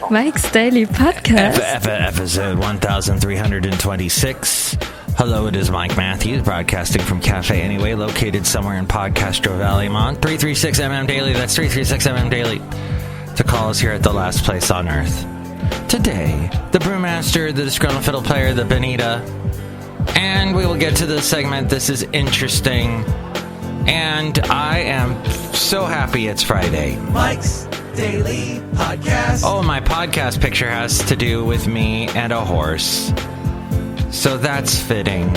Mike's Daily Podcast. Episode 1326. Hello, it is Mike Matthews, broadcasting from Cafe Anyway, located somewhere in Podcastro Valley, Mont. 336mm Daily, that's 336mm Daily, to call us here at the last place on Earth. Today, the Brewmaster, the Disgruntled Fiddle Player, the Benita, and we will get to the segment, This is Interesting, and I am so happy it's Friday. Mike's Daily Podcast. Oh, my podcast picture has to do with me and a horse. So that's fitting.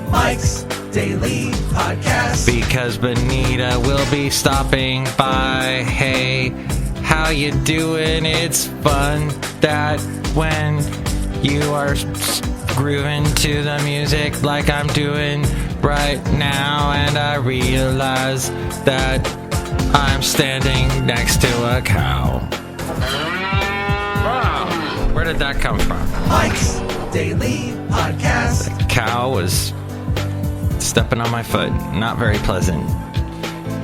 Mike's Daily Podcast. Because Benita will be stopping by. Hey, how you doing? It's fun that when you are grooving to the music like I'm doing right now, and I realize that I'm standing next to a cow. Wow, where did that come from? Mike's Daily Podcast. The cow was stepping on my foot. Not very pleasant.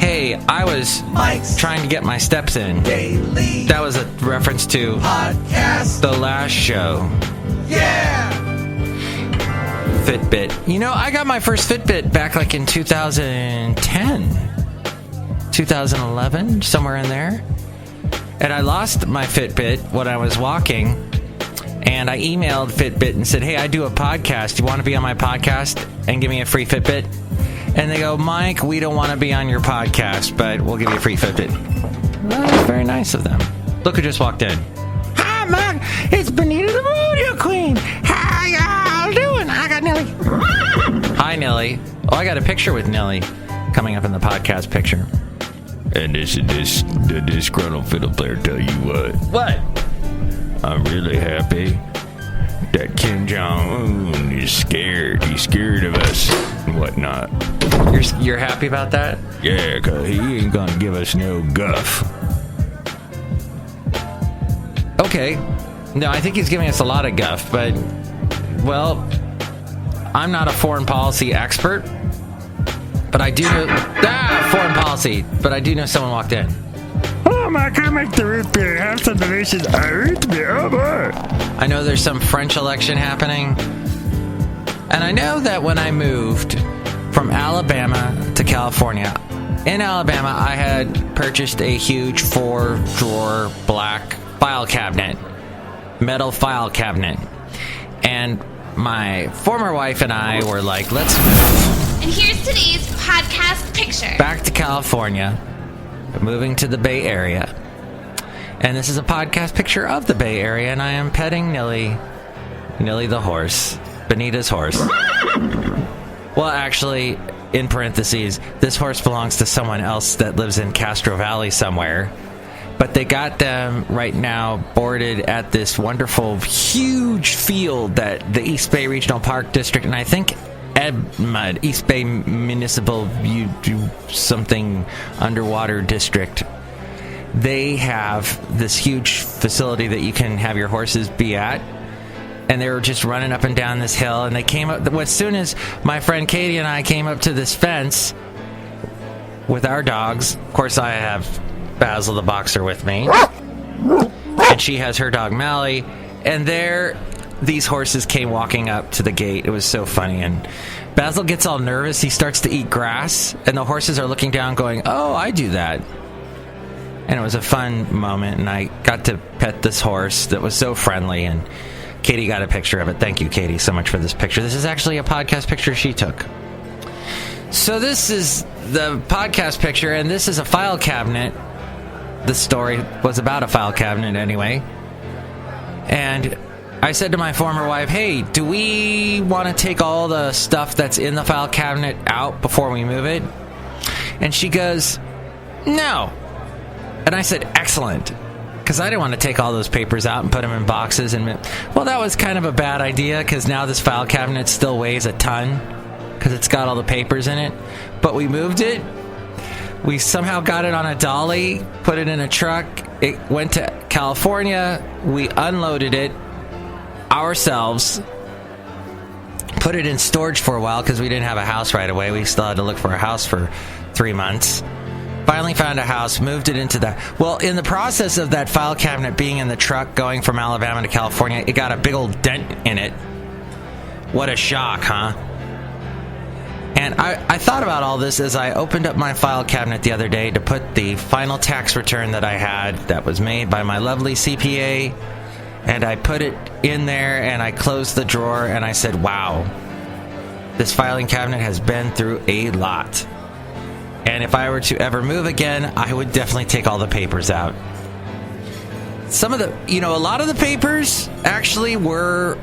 Hey, I was Mike's trying to get my steps in. Daily That was a reference to Podcast. the last show. Yeah! Fitbit. You know, I got my first Fitbit back like in 2010, 2011, somewhere in there. And I lost my Fitbit when I was walking. And I emailed Fitbit and said, hey, I do a podcast. Do you want to be on my podcast and give me a free Fitbit? And they go, Mike, we don't want to be on your podcast, but we'll give you a free Fitbit. Well, that's very nice of them. Look who just walked in. Hi, Mike. It's Benita the Rodeo Queen. How y'all doing? I got Nelly. Hi, Nelly. Oh, I got a picture with Nelly coming up in the podcast picture. And this is the Disgruntled Fiddle Player tell you what. What? I'm really happy that Kim Jong-un is scared. He's scared of us and whatnot. You're happy about that? Yeah, because he ain't going to give us no guff. Okay. No, I think he's giving us a lot of guff, but, well, I'm not a foreign policy expert, but I do know... foreign policy. But I do know someone walked in. Oh, Mike, I make the root beer. Have some delicious root beer. Oh, boy. I know there's some French election happening. And I know that when I moved from Alabama to California, in Alabama, I had purchased a huge 4-drawer black file cabinet, metal file cabinet. And my former wife and I were like, let's move. And here's today's podcast picture. Back to California. Moving to the Bay Area. And this is a podcast picture of the Bay Area, and I am petting Nelly the horse, Benita's horse. Well, actually, in parentheses, this horse belongs to someone else that lives in Castro Valley somewhere. But they got them right now boarded at this wonderful, huge field that the East Bay Regional Park District, and I think EDMUD, East Bay Municipal something underwater district, they have this huge facility that you can have your horses be at. And they were just running up and down this hill, and they came up, as soon as my friend Katie and I came up to this fence with our dogs. Of course, I have Basil the boxer with me, and she has her dog Mally, and these horses came walking up to the gate. It was so funny. And Basil gets all nervous. He starts to eat grass. And the horses are looking down going, oh, I do that. And it was a fun moment. And I got to pet this horse that was so friendly. And Katie got a picture of it. Thank you, Katie, so much for this picture. This is actually a podcast picture she took. So this is the podcast picture. And this is a file cabinet. The story was about a file cabinet anyway. And I said to my former wife, hey, do we want to take all the stuff that's in the file cabinet out before we move it? And she goes, no. And I said, excellent. Because I didn't want to take all those papers out and put them in boxes. And well, that was kind of a bad idea, because now this file cabinet still weighs a ton because it's got all the papers in it. But we moved it. We somehow got it on a dolly, put it in a truck. It went to California. We unloaded it ourselves, put it in storage for a while because we didn't have a house right away. We still had to look for a house for 3 months. Finally found a house, moved it into the... Well, in the process of that file cabinet being in the truck going from Alabama to California, it got a big old dent in it. What a shock, huh? And I thought about all this as I opened up my file cabinet the other day to put the final tax return that I had that was made by my lovely CPA, and I put it in there, and I closed the drawer, and I said, wow, this filing cabinet has been through a lot. And if I were to ever move again, I would definitely take all the papers out. Some of the, a lot of the papers actually were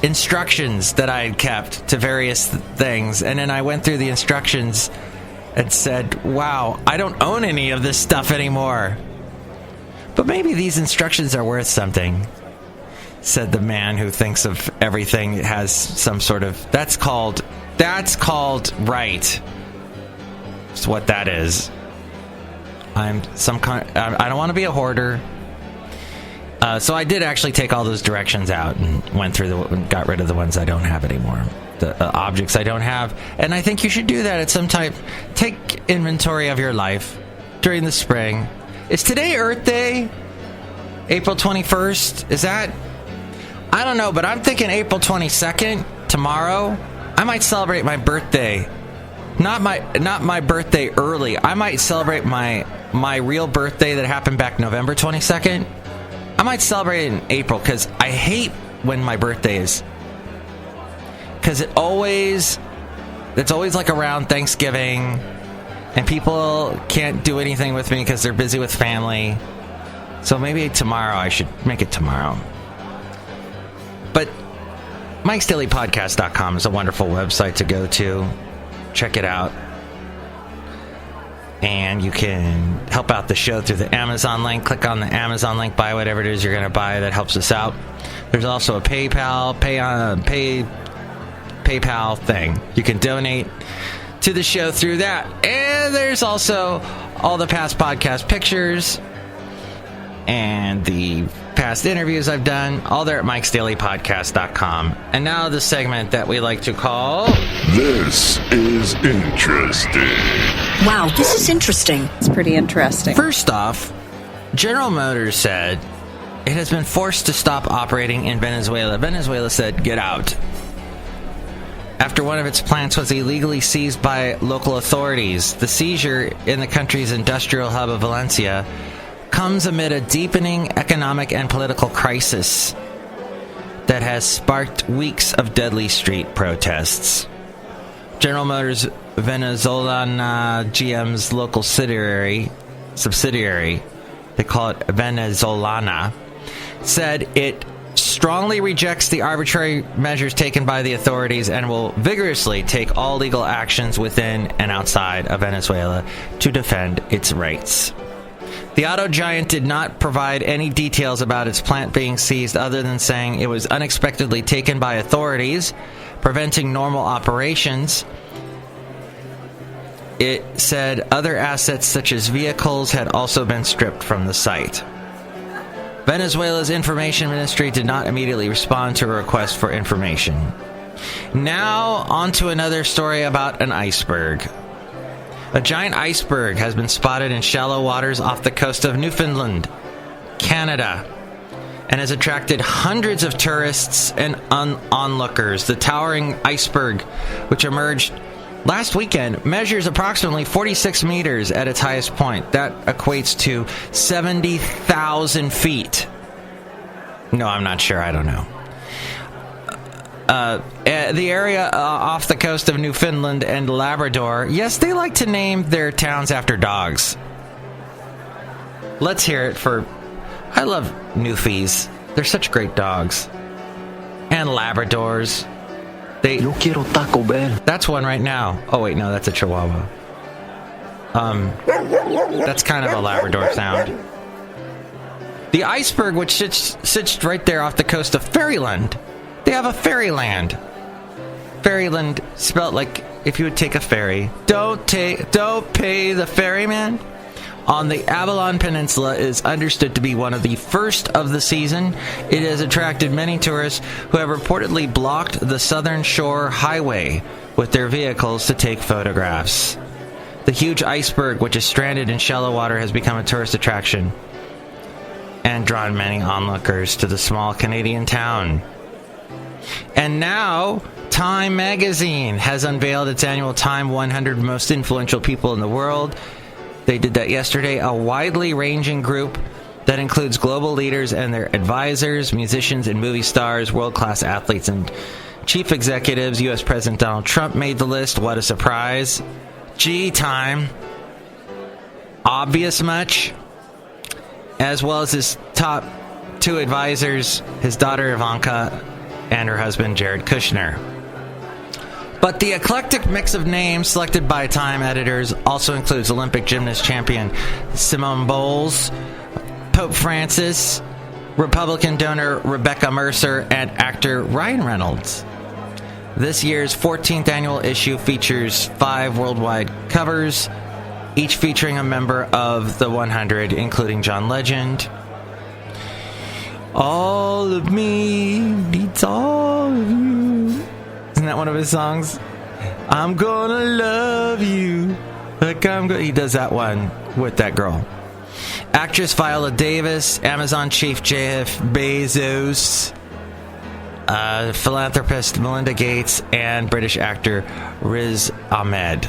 instructions that I had kept to various things. And then I went through the instructions and said, wow, I don't own any of this stuff anymore. But maybe these instructions are worth something, said the man who thinks of everything has some sort of... That's called right. That's what that is. I don't want to be a hoarder. So I did actually take all those directions out and went through got rid of the ones I don't have anymore. The objects I don't have. And I think you should do that at some time. Take inventory of your life during the spring. Is today Earth Day? April 21st? Is that? I don't know, but I'm thinking April 22nd, tomorrow. I might celebrate my birthday. Not my birthday early. I might celebrate my real birthday that happened back November 22nd. I might celebrate it in April, because I hate when my birthday is. Because it's always like around Thanksgiving, and people can't do anything with me because they're busy with family. So maybe tomorrow, I should make it tomorrow. But MIKEs-DAILY-PODCAST.com is a wonderful website to go to. Check it out. And you can help out the show through the Amazon link. Click on the Amazon link, buy whatever it is you're going to buy. That helps us out. There's also a PayPal thing. You can donate to the show through that. And there's also all the past podcast pictures and the past interviews I've done, all there at MIKEs-DAILY-PODCAST.com. And now the segment that we like to call... This is interesting. Wow, this is interesting. It's pretty interesting. First off, General Motors said it has been forced to stop operating in Venezuela. Venezuela said, get out. After one of its plants was illegally seized by local authorities, the seizure in the country's industrial hub of Valencia comes amid a deepening economic and political crisis that has sparked weeks of deadly street protests. General Motors Venezolana GM's local subsidiary, they call it Venezolana, said it strongly rejects the arbitrary measures taken by the authorities and will vigorously take all legal actions within and outside of Venezuela to defend its rights. The auto giant did not provide any details about its plant being seized other than saying it was unexpectedly taken by authorities, preventing normal operations. It said other assets such as vehicles had also been stripped from the site. Venezuela's information ministry did not immediately respond to a request for information. Now, on to another story about an iceberg. A giant iceberg has been spotted in shallow waters off the coast of Newfoundland, Canada, and has attracted hundreds of tourists and onlookers. The towering iceberg, which emerged last weekend, measures approximately 46 meters at its highest point. That equates to 70,000 feet. No, I'm not sure. I don't know. The area off the coast of Newfoundland and Labrador, yes, they like to name their towns after dogs. Let's hear it for... I love Newfies. They're such great dogs. And Labradors. Yo quiero Taco Bell. That's one right now. Oh, wait, no, that's a Chihuahua. That's kind of a Labrador sound. The iceberg, which sits right there off the coast of Fairyland. They have a fairyland. Fairyland spelled like if you would take a ferry. Don't pay the ferryman. On the Avalon Peninsula is understood to be one of the first of the season. It has attracted many tourists who have reportedly blocked the Southern Shore Highway with their vehicles to take photographs. The huge iceberg, which is stranded in shallow water, has become a tourist attraction and drawn many onlookers to the small Canadian town. And now, Time magazine has unveiled its annual Time 100 Most Influential People in the World. They did that yesterday. A widely ranging group that includes global leaders and their advisors, musicians and movie stars, world-class athletes and chief executives. U.S. President Donald Trump made the list. What a surprise. Gee, Time. Obvious much? As well as his top two advisors, his daughter Ivanka and her husband Jared Kushner. But the eclectic mix of names selected by Time editors also includes Olympic gymnast champion Simone Biles, Pope Francis, Republican donor Rebecca Mercer, and actor Ryan Reynolds. This year's 14th annual issue features 5 worldwide covers, each featuring a member of the 100, including John Legend. All of me needs all of you. Isn't that one of his songs? I'm gonna love you like he does that one with that girl. Actress Viola Davis, Amazon chief Jeff Bezos, philanthropist Melinda Gates, and British actor Riz Ahmed.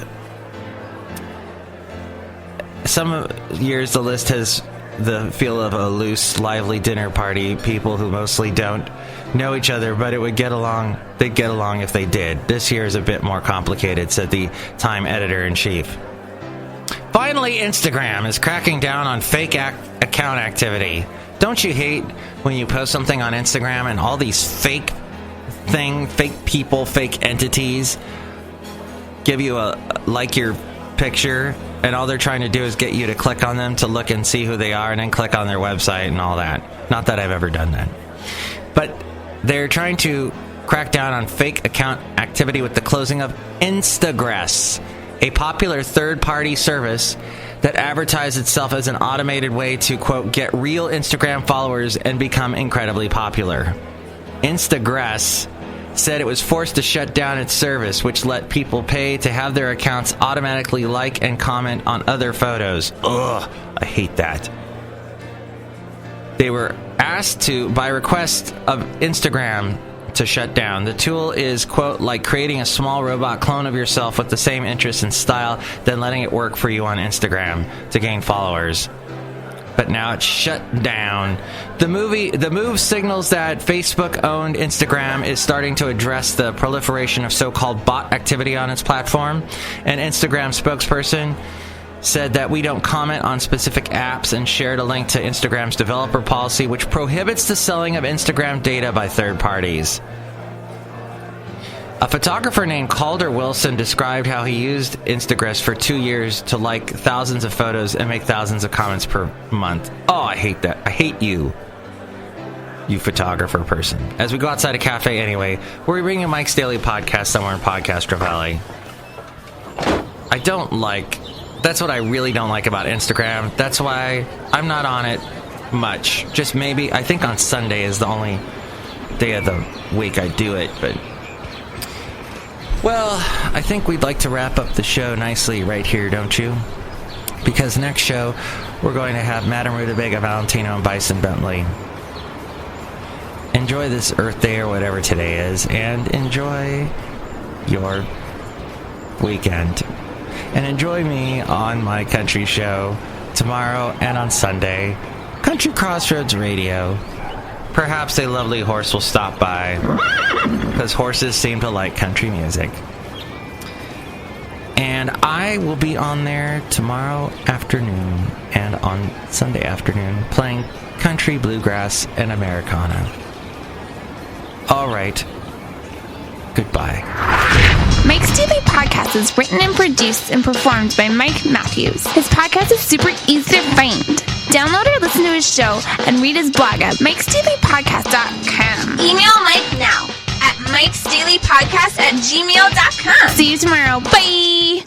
Some years the list has the feel of a loose, lively dinner party, people who mostly don't know each other, but it would get along. They'd get along if they did. This year is a bit more complicated, said the Time editor-in-chief. Finally, Instagram is cracking down on fake account activity. Don't you hate when you post something on Instagram and all these fake people, fake entities give you your picture, and all they're trying to do is get you to click on them to look and see who they are and then click on their website and all that. Not that I've ever done that. But they're trying to crack down on fake account activity with the closing of Instagress, a popular third-party service that advertised itself as an automated way to, quote, get real Instagram followers and become incredibly popular. Instagress said it was forced to shut down its service, which let people pay to have their accounts automatically like and comment on other photos. Ugh, I hate that. They were asked to, by request of Instagram, to shut down. The tool is, quote, like creating a small robot clone of yourself with the same interests and style, then letting it work for you on Instagram to gain followers. But now it's shut down. The move signals that Facebook-owned Instagram is starting to address the proliferation of so-called bot activity on its platform. An Instagram spokesperson said that we don't comment on specific apps and shared a link to Instagram's developer policy, which prohibits the selling of Instagram data by third parties. A photographer named Calder Wilson described how he used Instagram for 2 years to like thousands of photos and make thousands of comments per month. Oh, I hate that. I hate you photographer person. As we go outside a cafe anyway, we're bringing a Mike's Daily Podcast somewhere in Podcastro Valley. That's what I really don't like about Instagram. That's why I'm not on it much. Just maybe, I think on Sunday is the only day of the week I do it, but... Well, I think we'd like to wrap up the show nicely right here, don't you? Because next show, we're going to have Madame Rootabega, Valentino, and Bison Bentley. Enjoy this Earth Day or whatever today is, and enjoy your weekend. And enjoy me on my country show tomorrow and on Sunday. Country Crossroads Radio. Perhaps a lovely horse will stop by, because horses seem to like country music. And I will be on there tomorrow afternoon and on Sunday afternoon playing country, bluegrass, and Americana. All right. Goodbye. Mike's Daily Podcast is written and produced and performed by Mike Matthews. His podcast is super easy to find. Download or listen to his show and read his blog at MIKEs-DAILY-PODCAST.com. Email Mike now at MIKEs-DAILY-PODCAST@gmail.com. See you tomorrow. Bye!